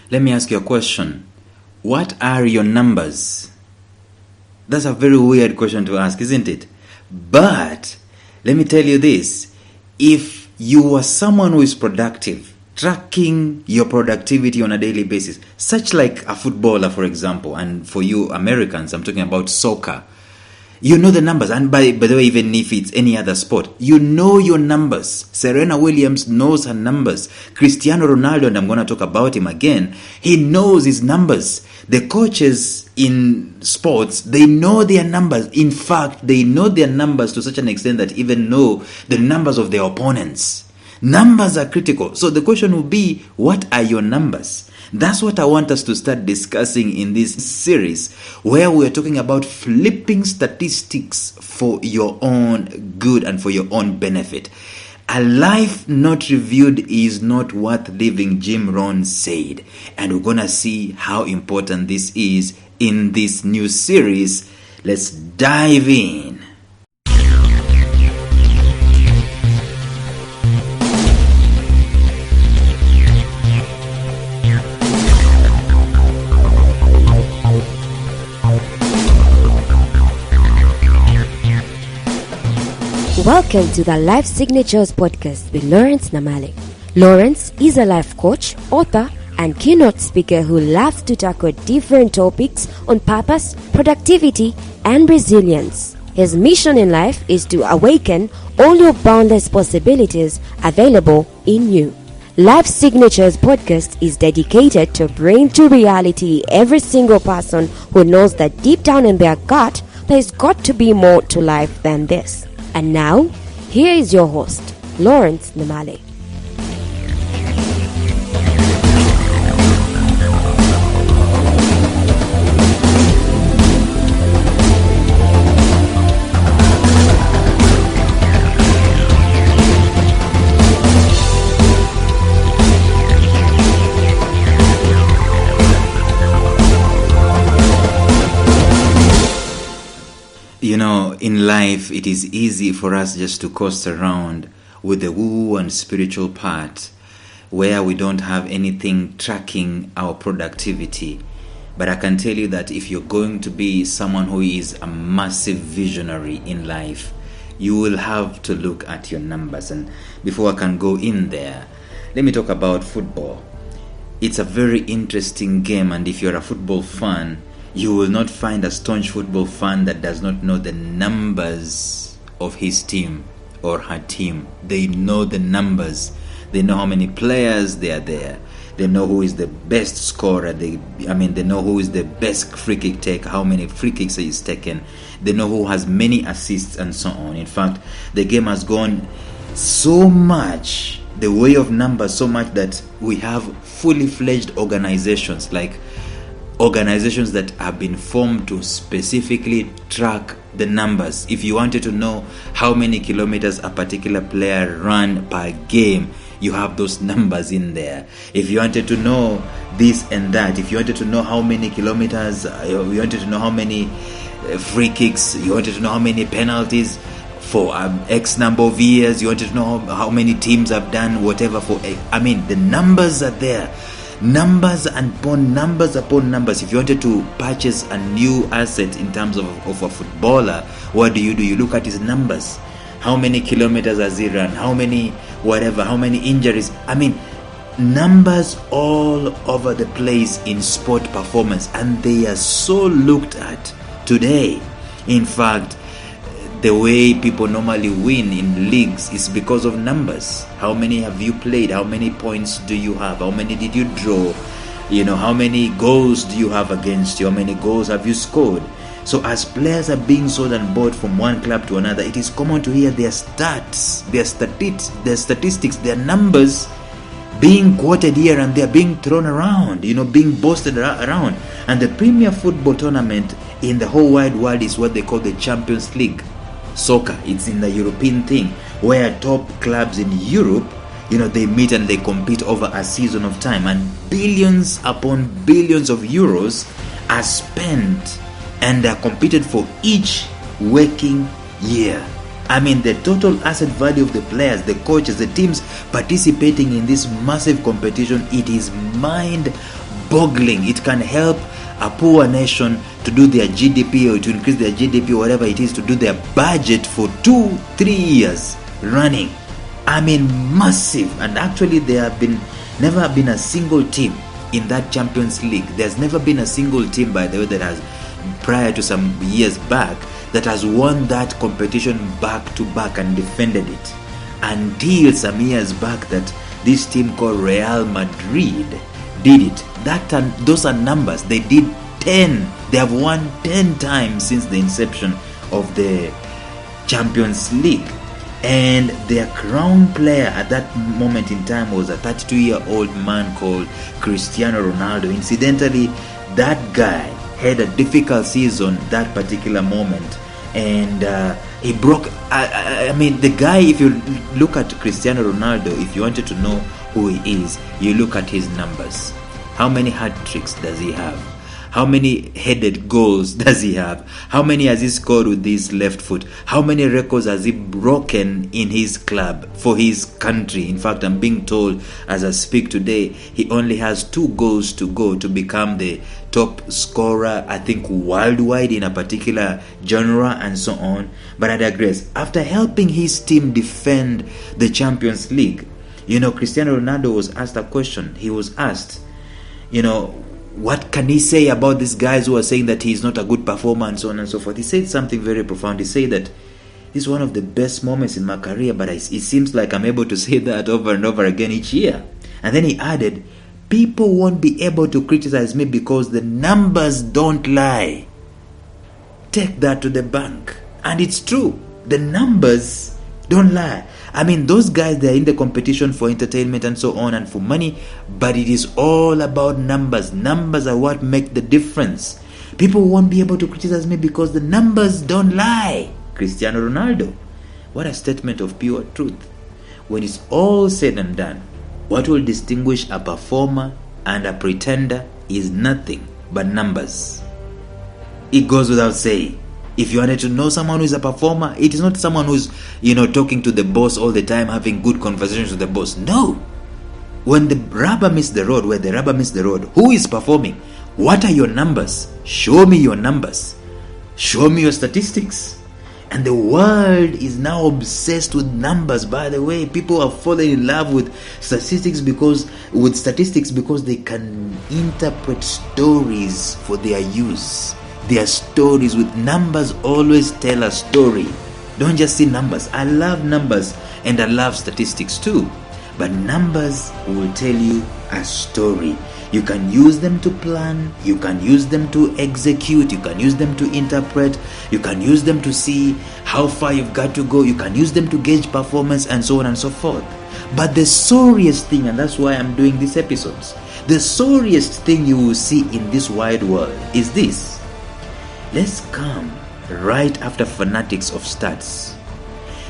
Let me ask you a question. What are your numbers? That's a very weird question to ask, isn't it? But let me tell you this. If you are someone who is productive, tracking your productivity on a daily basis, such like a footballer, for example, and for you Americans, I'm talking about soccer, you know the numbers. And by the way, even if it's any other sport, you know your numbers. Serena Williams knows her numbers. Cristiano Ronaldo, and I'm going to talk about him again, he knows his numbers. The coaches in sports, they know their numbers. In fact, they know their numbers to such an extent that even know the numbers of their opponents. Numbers are critical. So the question will be, what are your numbers? That's what I want us to start discussing in this series, where we're talking about flipping statistics for your own good and for your own benefit. A life not reviewed is not worth living, Jim Rohn said. And we're going to see how important this is in this new series. Let's dive in. Welcome to the Life Signatures podcast with Lawrence Namale. Lawrence is a life coach, author, and keynote speaker who loves to tackle different topics on purpose, productivity, and resilience. His mission in life is to awaken all your boundless possibilities available in you. Life Signatures podcast is dedicated to bring to reality every single person who knows that deep down in their gut, there's got to be more to life than this. And now, here is your host, Lawrence Namale. You know, in life, it is easy for us just to coast around with the woo and spiritual part, where we don't have anything tracking our productivity. But I can tell you that if you're going to be someone who is a massive visionary in life, you will have to look at your numbers. And before I can go in there, let me talk about football. It's a very interesting game, and if you're a football fan, you will not find a staunch football fan that does not know the numbers of his team or her team. They know the numbers. They know how many players they are there. They know who is the best scorer. They know who is the best free kick taker, how many free kicks he is taken. They know who has many assists and so on. In fact, the game has gone so much, the way of numbers, so much that we have fully fledged organizations, like organizations that have been formed to specifically track the numbers. If you wanted to know how many kilometers a particular player ran per game, you have those numbers in there. If you wanted to know this and that, if you wanted to know how many kilometers, you wanted to know how many free kicks, you wanted to know how many penalties for X number of years, you wanted to know how many teams have done whatever for the numbers are there. Numbers upon numbers upon numbers. If you wanted to purchase a new asset in terms of a footballer, what do? You look at his numbers. How many kilometers has he run? How many injuries? Numbers all over the place in sport performance, and they are so looked at today. In fact, the way people normally win in leagues is because of numbers. How many have you played? How many points do you have? How many did you draw? How many goals do you have against you? How many goals have you scored? So as players are being sold and bought from one club to another, it is common to hear their stats, their statistics, their numbers being quoted here and there, being thrown around, being boasted around. And the premier football tournament in the whole wide world is what they call the Champions League. Soccer, it's in the European thing, where top clubs in Europe, they meet and they compete over a season of time, and billions upon billions of euros are spent and are competed for each working year. The total asset value of the players, the coaches, the teams participating in this massive competition, it is mind mind-boggling. It can help a poor nation to do their GDP or to increase their GDP, whatever it is, to do their budget for 2-3 years running. I mean, massive. And actually there have never been a single team in that Champions League. There's never been a single team, by the way, that has, prior to some years back, that has won that competition back to back and defended it, until some years back that this team called Real Madrid did it. Those are numbers. They did 10. They have won 10 times since the inception of the Champions League. And their crown player at that moment in time was a 32-year-old man called Cristiano Ronaldo. Incidentally, that guy had a difficult season that particular moment, and he broke. I mean, the guy, if you look at Cristiano Ronaldo, if you wanted to know who he is, you look at his numbers. How many hat tricks does he have? How many headed goals does he have? How many has he scored with his left foot? How many records has he broken in his club for his country? In fact, I'm being told as I speak today, he only has 2 goals to go to become the top scorer, I think, worldwide in a particular genre and so on. But I digress. After helping his team defend the Champions League, Cristiano Ronaldo was asked a question. He was asked, what can he say about these guys who are saying that he's not a good performer and so on and so forth? He said something very profound. He said that this is one of the best moments in my career, but it seems like I'm able to say that over and over again each year. And then he added, people won't be able to criticize me because the numbers don't lie. Take that to the bank. And it's true. The numbers don't lie. I mean, those guys, they're in the competition for entertainment and so on and for money, but it is all about numbers. Numbers are what make the difference. People won't be able to criticize me because the numbers don't lie. Cristiano Ronaldo. What a statement of pure truth. When it's all said and done, what will distinguish a performer and a pretender is nothing but numbers. It goes without saying. If you wanted to know someone who is a performer, it is not someone who's, talking to the boss all the time, having good conversations with the boss. No. When the rubber meets the road, where the rubber meets the road, who is performing? What are your numbers? Show me your numbers. Show me your statistics. And the world is now obsessed with numbers. By the way, people are falling in love with statistics because they can interpret stories for their use. Their stories with numbers always tell a story. Don't just see numbers. I love numbers and I love statistics too. But numbers will tell you a story. You can use them to plan. You can use them to execute. You can use them to interpret. You can use them to see how far you've got to go. You can use them to gauge performance and so on and so forth. But the sorriest thing, and that's why I'm doing these episodes, the sorriest thing you will see in this wide world is this. Let's come right after fanatics of stats.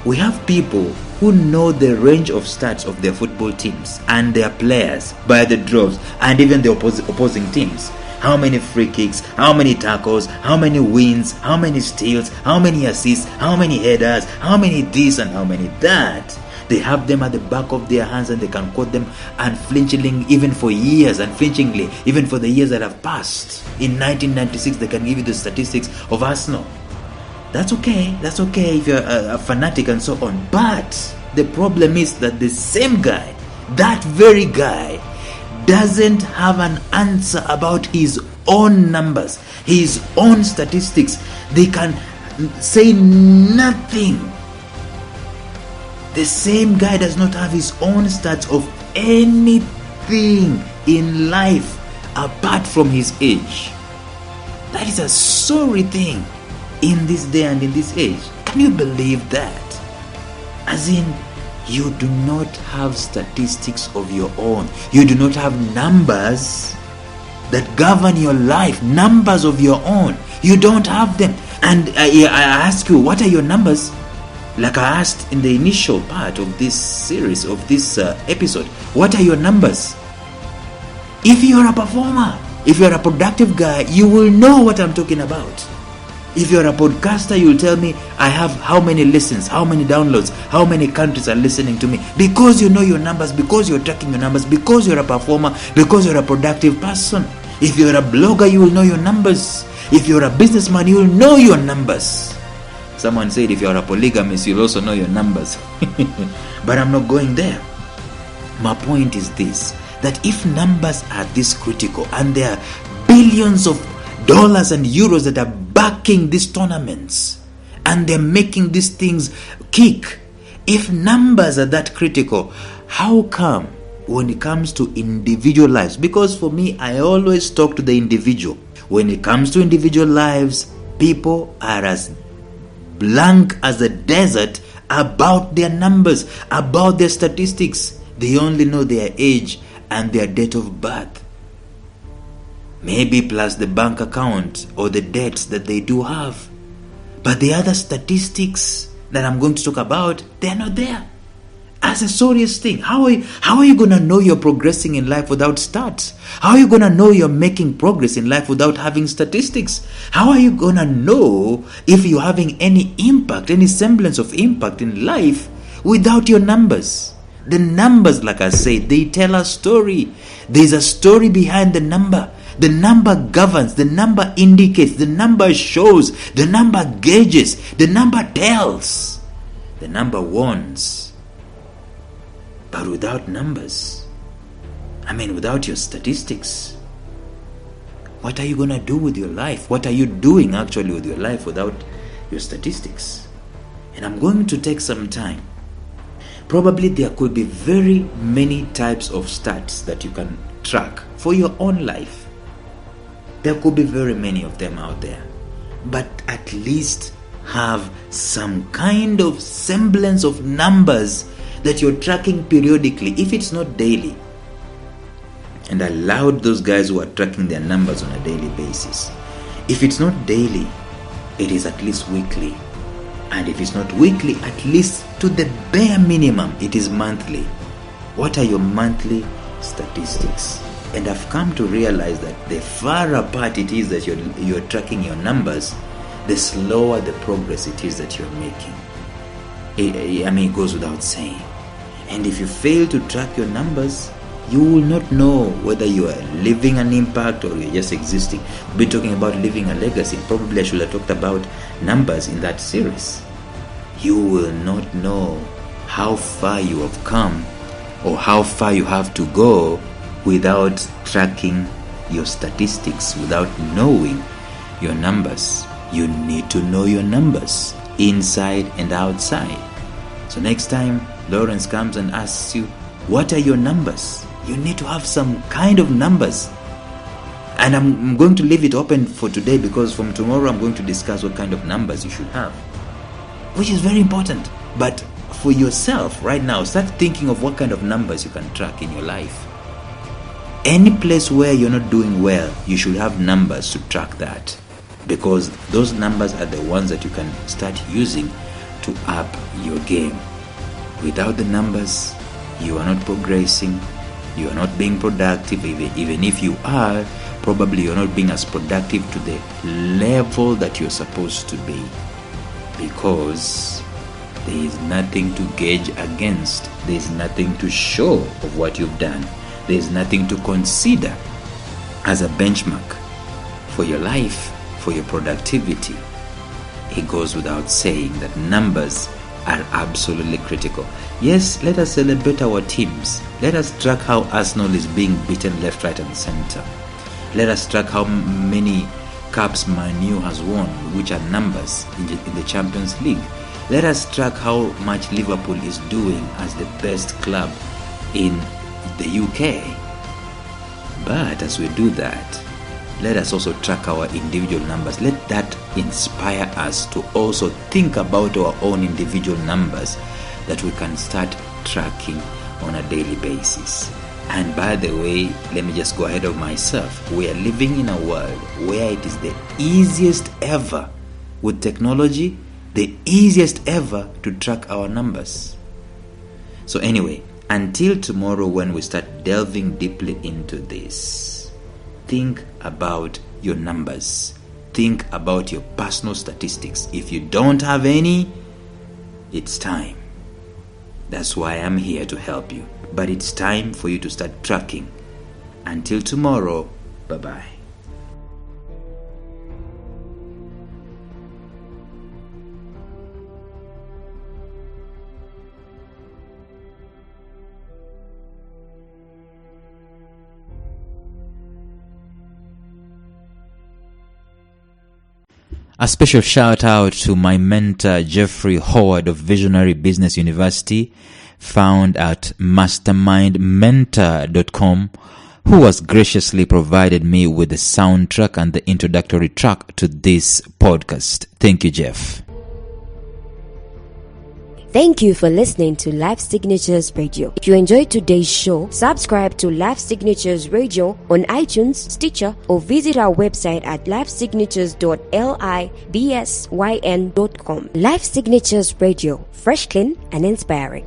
We have people who know the range of stats of their football teams and their players by the droves, and even the opposing teams. How many free kicks, how many tackles, how many wins, how many steals, how many assists, how many headers, how many this and how many that. They have them at the back of their hands and they can quote them unflinchingly, even for years, unflinchingly, even for the years that have passed. In 1996, they can give you the statistics of Arsenal. That's okay if you're a fanatic and so on. But the problem is that the same guy, that very guy, doesn't have an answer about his own numbers, his own statistics. They can say nothing. The same guy does not have his own stats of anything in life apart from his age. That is a sorry thing in this day and in this age. Can you believe that? As in, you do not have statistics of your own. You do not have numbers that govern your life, numbers of your own. You don't have them. And I ask you, what are your numbers? Like I asked in the initial part of this series, of this episode, what are your numbers? If you're a performer, if you're a productive guy, you will know what I'm talking about. If you're a podcaster, you'll tell me, I have how many listens, how many downloads, how many countries are listening to me. Because you know your numbers, because you're tracking your numbers, because you're a performer, because you're a productive person. If you're a blogger, you will know your numbers. If you're a businessman, you will know your numbers. Someone said if you're a polygamist, you'll also know your numbers. But I'm not going there. My point is this, that if numbers are this critical, and there are billions of dollars and euros that are backing these tournaments, and they're making these things kick, if numbers are that critical, how come when it comes to individual lives? Because for me, I always talk to the individual. When it comes to individual lives, people are as blank as a desert about their numbers, about their statistics. They only know their age and their date of birth. Maybe plus the bank account or the debts that they do have. But the other statistics that I'm going to talk about, they're not there. As a serious thing, how are you going to know you're progressing in life without stats? How are you going to know you're making progress in life without having statistics? How are you going to know if you're having any impact, any semblance of impact in life without your numbers? The numbers, like I said, they tell a story. There's a story behind the number. The number governs, the number indicates, the number shows, the number gauges, the number tells, the number warns. But without numbers, without your statistics, what are you going to do with your life? What are you doing actually with your life without your statistics? And I'm going to take some time. Probably there could be very many types of stats that you can track for your own life. There could be very many of them out there. But at least have some kind of semblance of numbers that you're tracking periodically, if it's not daily. And I laud those guys who are tracking their numbers on a daily basis. If it's not daily, it is at least weekly. And if it's not weekly, at least to the bare minimum, it is monthly. What are your monthly statistics? And I've come to realize that the far apart it is that you're tracking your numbers, the slower the progress it is that you're making. It goes without saying. And if you fail to track your numbers, you will not know whether you are leaving an impact or you're just existing. We'll be talking about leaving a legacy. Probably I should have talked about numbers in that series. You will not know how far you have come or how far you have to go without tracking your statistics, without knowing your numbers. You need to know your numbers inside and outside. So next time Lawrence comes and asks you, what are your numbers? You need to have some kind of numbers. And I'm going to leave it open for today, because from tomorrow I'm going to discuss what kind of numbers you should have, which is very important. But for yourself right now, start thinking of what kind of numbers you can track in your life. Any place where you're not doing well, you should have numbers to track that, because those numbers are the ones that you can start using to up your game. Without the numbers, you are not progressing, you are not being productive. Even if you are, probably you're not being as productive to the level that you're supposed to be, because there is nothing to gauge against. There is nothing to show of what you've done. There is nothing to consider as a benchmark for your life, for your productivity. It goes without saying that numbers are absolutely critical. Yes, let us celebrate our teams. Let us track how Arsenal is being beaten left, right and center. Let us track how many cups Man U has won, which are numbers in the Champions League. Let us track how much Liverpool is doing as the best club in the UK. But as we do that, let us also track our individual numbers. Let that inspire us to also think about our own individual numbers that we can start tracking on a daily basis. And by the way, let me just go ahead of myself. We are living in a world where it is the easiest ever with technology, the easiest ever to track our numbers. So anyway, until tomorrow when we start delving deeply into this, think about your numbers. think about your personal statistics. If you don't have any, it's time. That's why I'm here to help you. But it's time for you to start tracking. Until tomorrow, bye-bye. A special shout out to my mentor Jeffrey Howard of Visionary Business University, found at mastermindmentor.com, who has graciously provided me with the soundtrack and the introductory track to this podcast. Thank you, Jeff. Thank you for listening to Life Signatures Radio. If you enjoyed today's show, subscribe to Life Signatures Radio on iTunes, Stitcher, or visit our website at lifesignatures.libsyn.com. Life Signatures Radio, fresh, clean, and inspiring.